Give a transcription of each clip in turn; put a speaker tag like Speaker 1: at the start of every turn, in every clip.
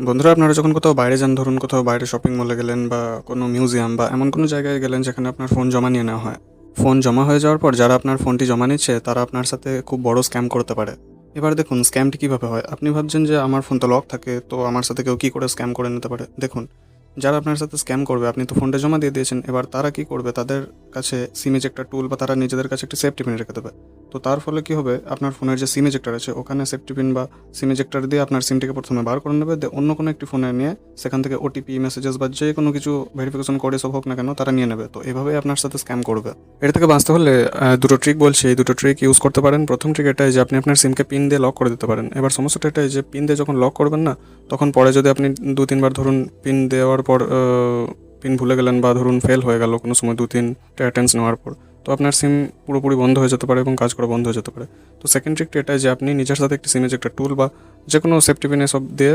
Speaker 1: বন্ধুরা, আপনারা যখন কোথাও বাইরে যান, ধরুন কোথাও বাইরে শপিং মলে গেলেন বা কোনো মিউজিয়াম বা এমন কোনো জায়গায় গেলেন যেখানে আপনার ফোন জমা নিয়ে নেওয়া হয়। ফোন জমা হয়ে যাওয়ার পর যারা আপনার ফোনটি জমা নিচ্ছে তারা আপনার সাথে খুব বড় স্ক্যাম করতে পারে। এবার দেখুন স্ক্যামটি কীভাবে হয়। আপনি ভাবছেন যে আমার ফোন তো লক থাকে, তো আমার সাথে কেউ কী করে স্ক্যাম করে নিতে পারে। দেখুন, যারা আপনার সাথে স্ক্যাম করবে, আপনি তো ফোনটা জমা দিয়ে দিয়েছেন, এবার তারা কী করবে, তাদের কাছে সিম এজেক্টর টুল বা তারা নিজেদের কাছে একটি সেফটি পিন রেখে দেবে। তো তার ফলে কী হবে, আপনার ফোনের যে সিম এজেক্টর আছে ওখানে সেফটি পিন বা সিম এজেক্টর দিয়ে আপনার সিমটিকে প্রথমে বার করে নেবে, অন্য কোনো একটি ফোনে নিয়ে সেখান থেকে ওটিপি মেসেজেস বা যে কোনো কিছু ভেরিফিকেশন করে সব হোক না কেন তারা নিয়ে নেবে। তো এভাবেই আপনার সাথে স্ক্যাম করবে। এর থেকে বাঁচতে হলে দুটো ট্রিক বলছি, এই দুটো ট্রিক ইউজ করতে পারেন। প্রথম ট্রিক এটাই যে আপনি আপনার সিমকে পিন দিয়ে লক করে দিতে পারেন। এবার সমস্যাটা এটাই যে পিন দিয়ে যখন লক করবেন না, তখন পরে যদি আপনি 2-3 বার ধরুন পিন দেওয়ার পর পিন ভুলে গেলেন বা ধরুন ফেল হয়ে গেল কোনো সময় 2-3টা অ্যাটেম্পটস নেওয়ার পর, তো আপনার সিম পুরোপুরি বন্ধ হয়ে যেতে পারে এবং কাজ করা বন্ধ হয়ে যেতে পারে। তো সেকেন্ড ট্রিকটা এটাই যে আপনি নিজের সাথে একটি সিমের একটা টুল বা যে কোনো সেফটি পিন এসব দিয়ে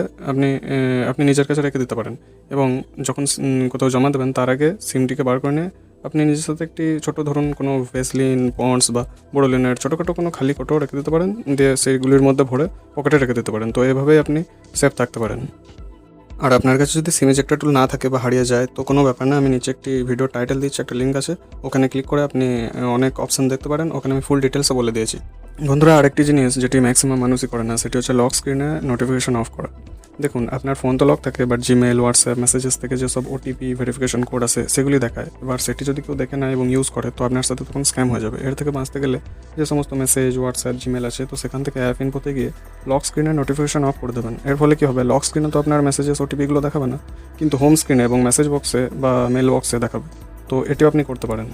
Speaker 1: আপনি নিজের কাছে রেখে দিতে পারেন। এবং যখন কোথাও জমা দেবেন তার আগে সিমটিকে বার করে নিয়ে আপনি নিজের সাথে একটি ছোটো ধরুন কোনো ভেসলিন, পন্ডস বা বোরোলিনের ছোটোখাটো কোনো খালি কোটোও রেখে দিতে পারেন, দিয়ে সেইগুলির মধ্যে ভরে পকেটে রেখে দিতে পারেন। তো এভাবেই আপনি সেফ থাকতে পারেন। আর আপনার কাছে যদি সিম এজেক্টর টুল না থাকে বা হারিয়ে যায়, তো কোনো ব্যাপার না, আমি নিচে একটি ভিডিও টাইটেল দিচ্ছি, একটা লিঙ্ক আছে, ওখানে ক্লিক করে আপনি অনেক অপশান দেখতে পারেন। ওখানে আমি ফুল ডিটেলসে বলে দিয়েছি। বন্ধুরা, আরেকটি জিনিস যেটি ম্যাক্সিমাম মানুষই করে না, সেটি হচ্ছে লক স্ক্রিনে নোটিফিকেশন অফ করা। দেখুন, আপনার ফোন তো লক থাকে, বাট জিমেল, হোয়াটসঅ্যাপ মেসেজেস থেকে যেসব ওটিপি ভেরিফিকেশন কোড আছে সেগুলি দেখায়। এবার সেটি যদি কেউ দেখে না এবং ইউজ করে, তো আপনার সাথে তখন স্ক্যাম হয়ে যাবে। এর থেকে বাঁচতে গেলে যে সমস্ত মেসেজ, হোয়াটসঅ্যাপ, জিমেল আছে, তো সেখান থেকে অ্যাপ ইনফোতে গিয়ে লক স্ক্রিনে নোটিফিকেশন অফ করে দেবেন। এর ফলে কী হবে, লক স্ক্রিনে তো আপনার মেসেজেস, ওটিপিগুলো দেখাবে না, কিন্তু হোম স্ক্রিনে এবং মেসেজ বক্সে বা মেল বক্সে দেখাবে। তো এটিও আপনি করতে পারেন।